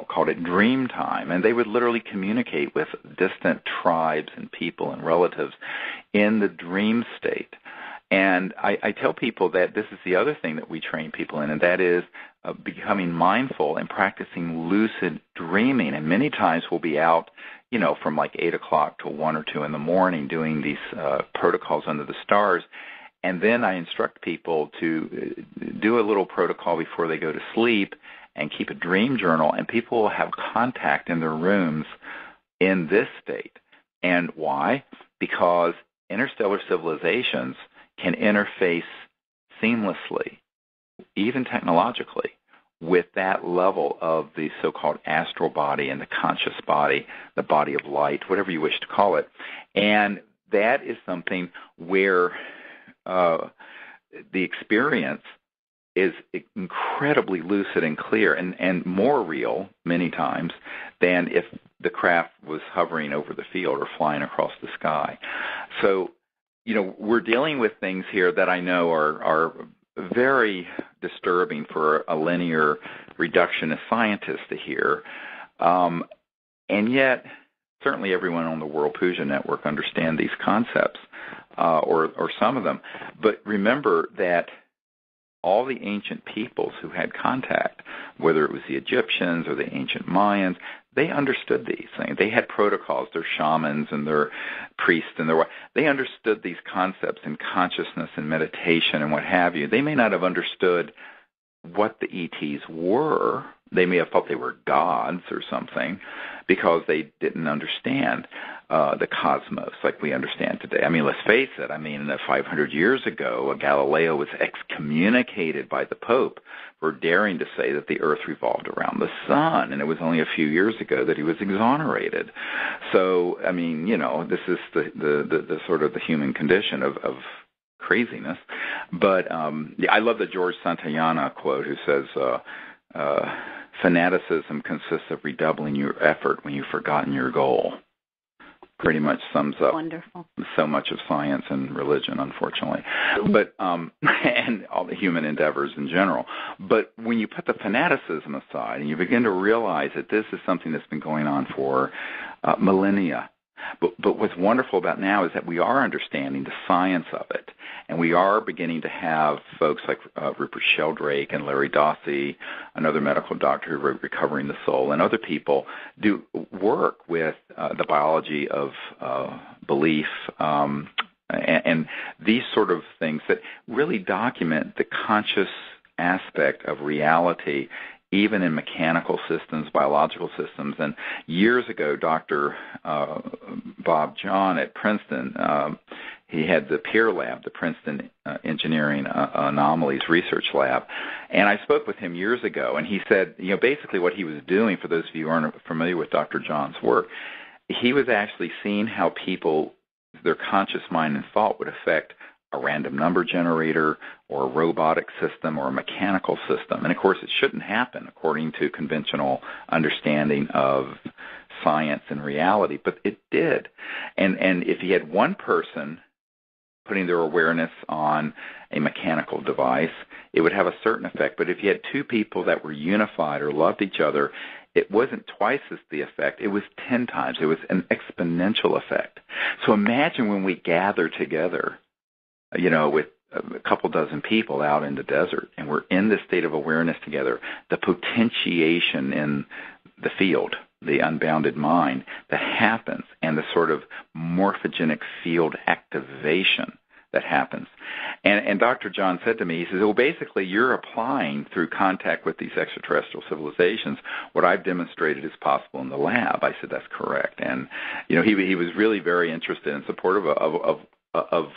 called it dream time, and they would literally communicate with distant tribes and people and relatives in the dream state. And I tell people that this is the other thing that we train people in, and that is becoming mindful and practicing lucid dreaming. And many times we'll be out, from like 8 o'clock to 1 or 2 in the morning doing these protocols under the stars. And then I instruct people to do a little protocol before they go to sleep and keep a dream journal, and people will have contact in their rooms in this state. And why? Because interstellar civilizations can interface seamlessly, even technologically, with that level of the so-called astral body and the conscious body, the body of light, whatever you wish to call it. And that is something where the experience is incredibly lucid and clear and more real many times than if the craft was hovering over the field or flying across the sky. So, we're dealing with things here that I know are very disturbing for a linear reductionist scientist to hear. And yet, certainly everyone on the World Puja Network understand these concepts, or some of them. But remember that all the ancient peoples who had contact, whether it was the Egyptians or the ancient Mayans, they understood these things. They had protocols, their shamans and their priests and they understood these concepts in consciousness and meditation and what have you. They may not have understood what the ETs were. They may have thought they were gods or something because they didn't understand the cosmos like we understand today. I mean, let's face it. 500 years ago, Galileo was excommunicated by the Pope for daring to say that the Earth revolved around the sun, and it was only a few years ago that he was exonerated. So, this is the sort of the human condition of craziness. But I love the George Santayana quote who says, fanaticism consists of redoubling your effort when you've forgotten your goal. Pretty much sums up Wonderful. So much of science and religion, unfortunately, but and all the human endeavors in general. But when you put the fanaticism aside and you begin to realize that this is something that's been going on for millennia, but what's wonderful about now is that we are understanding the science of it, and we are beginning to have folks like Rupert Sheldrake and Larry Dossey, another medical doctor who wrote Recovering the Soul, and other people do work with the biology of belief and these sort of things that really document the conscious aspect of reality, even in mechanical systems, biological systems. And years ago, Dr. Bob John at Princeton, he had the PEER lab, the Princeton Engineering Anomalies Research Lab, and I spoke with him years ago, and he said, basically what he was doing, for those of you who aren't familiar with Dr. John's work, he was actually seeing how people, their conscious mind and thought would affect a random number generator or a robotic system or a mechanical system. And, of course, it shouldn't happen according to conventional understanding of science and reality, but it did. And if you had one person putting their awareness on a mechanical device, it would have a certain effect. But if you had two people that were unified or loved each other, it wasn't twice as the effect. It was 10 times. It was an exponential effect. So imagine when we gather together, with a couple dozen people out in the desert, and we're in this state of awareness together, the potentiation in the field, the unbounded mind that happens, and the sort of morphogenic field activation that happens. And Dr. John said to me, he says, well, basically you're applying through contact with these extraterrestrial civilizations what I've demonstrated is possible in the lab. I said, that's correct. And, he was really very interested and supportive of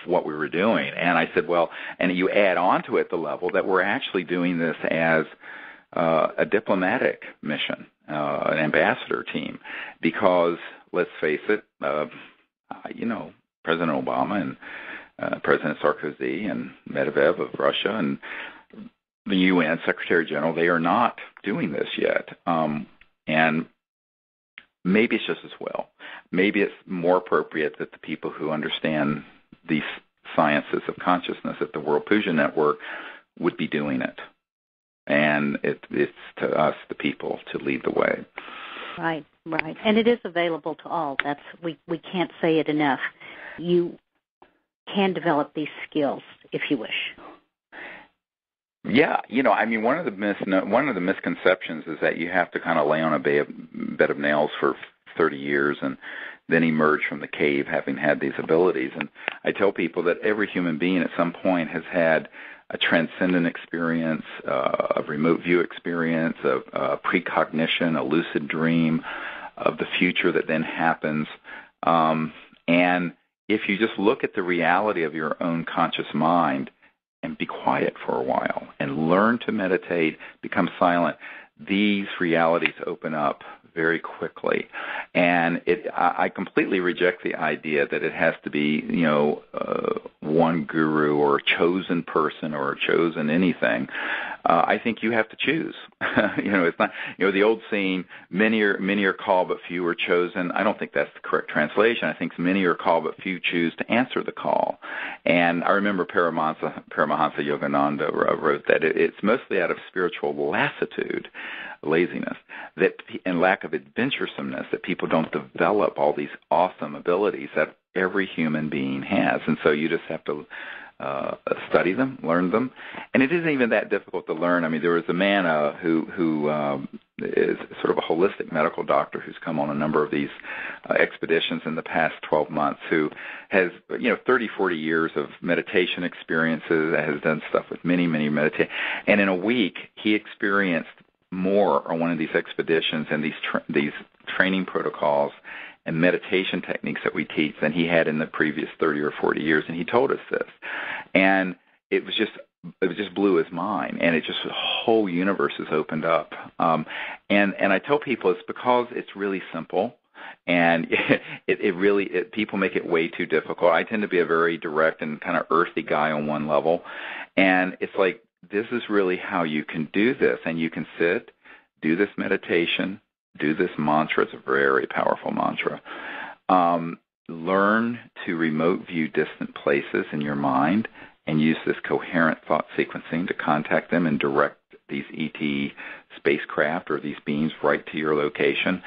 what we were doing. And I said, well, and you add on to it the level that we're actually doing this as a diplomatic mission, an ambassador team, because let's face it, President Obama and President Sarkozy and Medvedev of Russia and the UN Secretary General, they are not doing this yet. And maybe it's just as well. Maybe it's more appropriate that the people who understand these sciences of consciousness at the World Puja Network would be doing it. And it's to us, the people, to lead the way. Right. And it is available to all. We can't say it enough. You can develop these skills if you wish. Yeah, one of the misconceptions is that you have to kind of lay on a bed of nails for 30 years and then emerged from the cave having had these abilities. And I tell people that every human being at some point has had a transcendent experience, a remote view experience, a precognition, a lucid dream of the future that then happens. And if you just look at the reality of your own conscious mind and be quiet for a while and learn to meditate, become silent, these realities open up very quickly. And I completely reject the idea that it has to be, one guru or a chosen person or a chosen anything. I think you have to choose. It's not, the old saying, many are called but few are chosen. I don't think that's the correct translation. I think many are called but few choose to answer the call. And I remember Paramahansa Yogananda wrote that it's mostly out of spiritual lassitude, laziness, and lack of adventuresomeness that people don't develop all these awesome abilities that every human being has. And so you just have to study them, learn them. And it isn't even that difficult to learn. I mean, there was a man who is sort of a holistic medical doctor who's come on a number of these expeditions in the past 12 months who has, 30, 40 years of meditation experiences, has done stuff with many, many meditators. And in a week, he experienced more on one of these expeditions and these training protocols and meditation techniques that we teach than he had in the previous 30 or 40 years, and he told us this. And it just blew his mind, and it just, the whole universe has opened up. And I tell people it's because it's really simple, and people make it way too difficult. I tend to be a very direct and kind of earthy guy on one level, and it's like, this is really how you can do this, and you can sit, do this meditation, do this mantra. It's a very powerful mantra. Learn to remote view distant places in your mind and use this coherent thought sequencing to contact them and direct these ET spacecraft or these beings right to your location.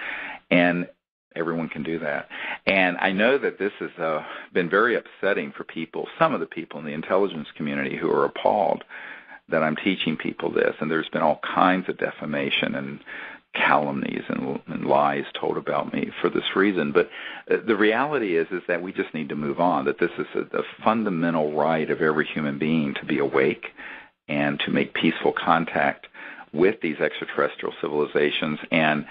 And everyone can do that. And I know that this has been very upsetting for people, some of the people in the intelligence community who are appalled that I'm teaching people this, and there's been all kinds of defamation and calumnies and lies told about me for this reason. But the reality is that we just need to move on, that this is a fundamental right of every human being to be awake and to make peaceful contact with these extraterrestrial civilizations. And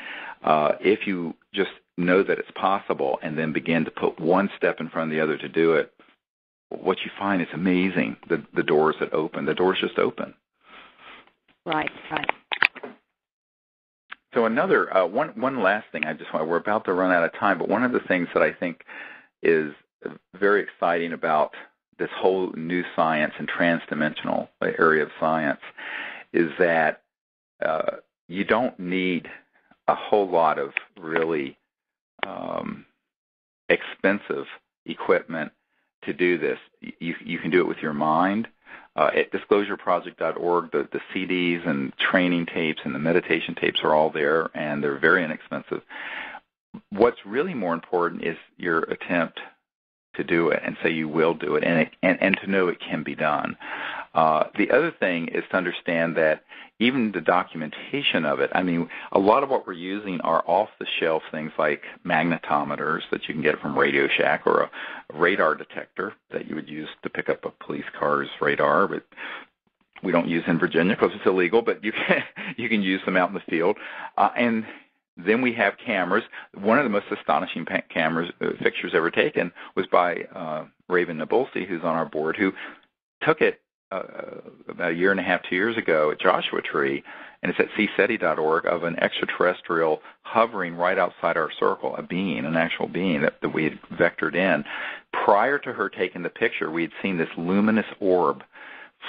if you just know that it's possible and then begin to put one step in front of the other to do it, what you find is amazing, the doors that open. The doors just open. Right. So another, one last thing, we're about to run out of time, but one of the things that I think is very exciting about this whole new science and transdimensional area of science is that you don't need a whole lot of really expensive equipment to do this. You can do it with your mind. At disclosureproject.org, the CDs and training tapes and the meditation tapes are all there, and they're very inexpensive. What's really more important is your attempt to do it and say you will do it, and to know it can be done. The other thing is to understand that even the documentation of it, I mean, a lot of what we're using are off-the-shelf things like magnetometers that you can get from Radio Shack, or a radar detector that you would use to pick up a police car's radar, but we don't use in Virginia because it's illegal, but you can use them out in the field. And then we have cameras. One of the most astonishing pictures ever taken was by Raven Nabulsi, who's on our board, who took it about a year and a half, 2 years ago at Joshua Tree, and it's at CSETI.org, of an extraterrestrial hovering right outside our circle, an actual being that we had vectored in. Prior to her taking the picture, we had seen this luminous orb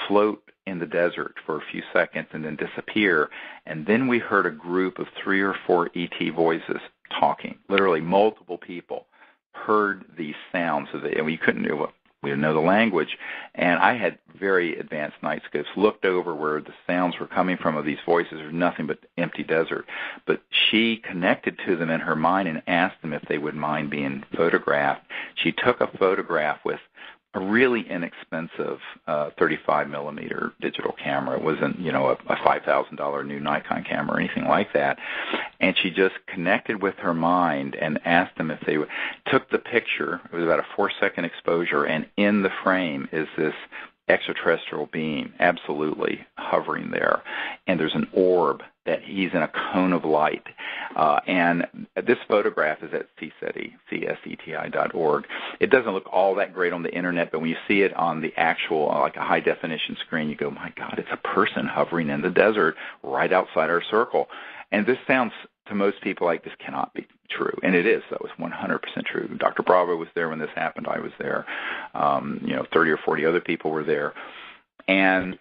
float in the desert for a few seconds and then disappear, and then we heard a group of 3 or 4 ET voices talking. Literally multiple people heard these sounds, and we couldn't do it. We didn't know the language, and I had very advanced night scopes, looked over where the sounds were coming from of these voices. There's nothing but empty desert. But she connected to them in her mind and asked them if they would mind being photographed. She took a photograph with a really inexpensive 35 millimeter digital camera. It wasn't, a $5,000 new Nikon camera or anything like that. And she just connected with her mind and asked them if they took the picture. It was about a 4-second exposure, and in the frame is this extraterrestrial being absolutely hovering there. And there's an orb that he's in a cone of light. And this photograph is at CSETI, CSETI.org. It doesn't look all that great on the internet, but when you see it on the actual, like a high-definition screen, you go, my God, it's a person hovering in the desert right outside our circle. And this sounds to most people like this cannot be true. And it is, though. It's 100% true. Dr. Bravo was there when this happened. I was there. 30 or 40 other people were there. And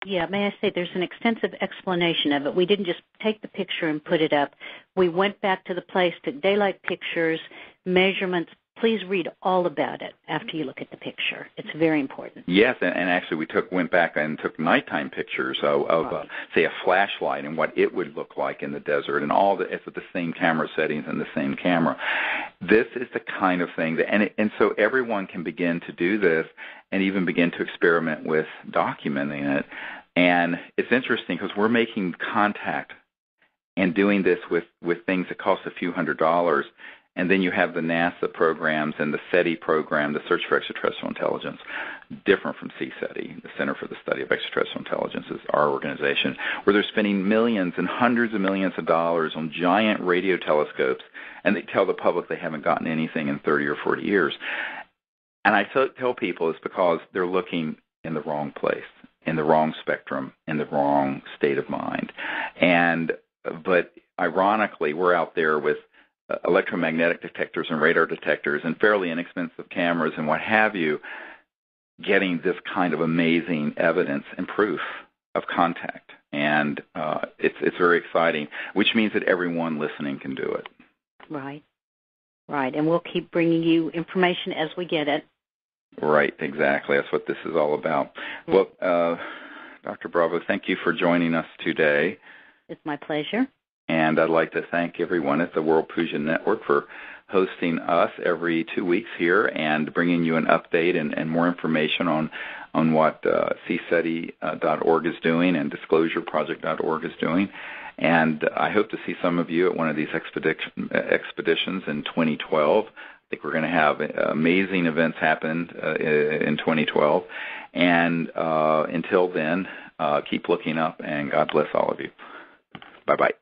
yeah, may I say there's an extensive explanation of it. We didn't just take the picture and put it up. We went back to the place, took daylight pictures, measurements. Please read all about it after you look at the picture. It's very important. Yes, and actually we went back and took nighttime pictures of say, a flashlight and what it would look like in the desert, and it's with the same camera settings and the same camera. This is the kind of thing that, and so everyone can begin to do this and even begin to experiment with documenting it. And it's interesting because we're making contact and doing this with things that cost a few $100s. And then you have the NASA programs and the SETI program, the Search for Extraterrestrial Intelligence, different from CSETI, the Center for the Study of Extraterrestrial Intelligence is our organization, where they're spending millions and hundreds of millions of dollars on giant radio telescopes, and they tell the public they haven't gotten anything in 30 or 40 years. And I tell people it's because they're looking in the wrong place, in the wrong spectrum, in the wrong state of mind. But ironically, we're out there with electromagnetic detectors and radar detectors and fairly inexpensive cameras and what have you, getting this kind of amazing evidence and proof of contact. And it's very exciting, which means that everyone listening can do it. Right. And we'll keep bringing you information as we get it. Right, exactly. That's what this is all about. Mm-hmm. Well, Dr. Bravo, thank you for joining us today. It's my pleasure. And I'd like to thank everyone at the World Puja Network for hosting us every 2 weeks here and bringing you an update and more information on what CSETI.org is doing and disclosureproject.org is doing. And I hope to see some of you at one of these expeditions in 2012. I think we're going to have amazing events happen in 2012. And until then, keep looking up, and God bless all of you. Bye-bye.